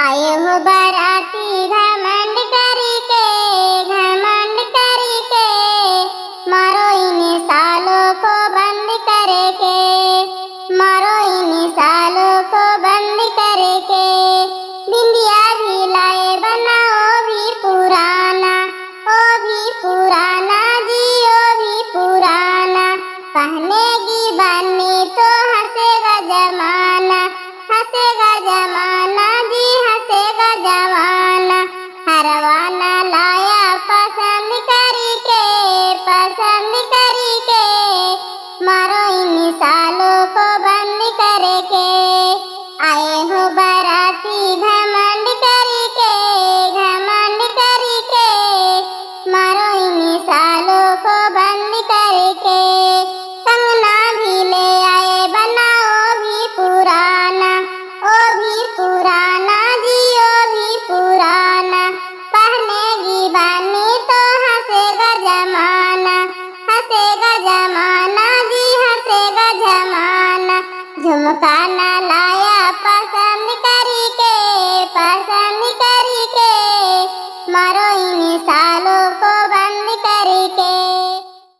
आए हो बाराती घमंड करके, मारो इन सालों को बंद करके, मारो इन सालों को बंद करके। बिंदिया भी लाए बनाओ भी पुराना, ओ भी पुराना जी, ओ भी पुराना। पहनेगी बनी तो हंसेगा जमाना, हंसेगा जमाना जी, हंसेगा जमाना। हरवाना लाया पसंद करके, पसंद करके, मारो इन सालों को बंद करके। आए हो बाराती घमंड करके, मारो इन सालों को बंद करके। कंगना भी ले आए बनाओ भी पुराना, ओ भी पुराना जी, ओ भी पुराना। पहनेगी बानी तो हंसेगा जमाना, हंसेगा जमाना जी, हंसेगा जमाना। झुमका ना लाया पसंद करके, पसंद करके, मारो इन सालों को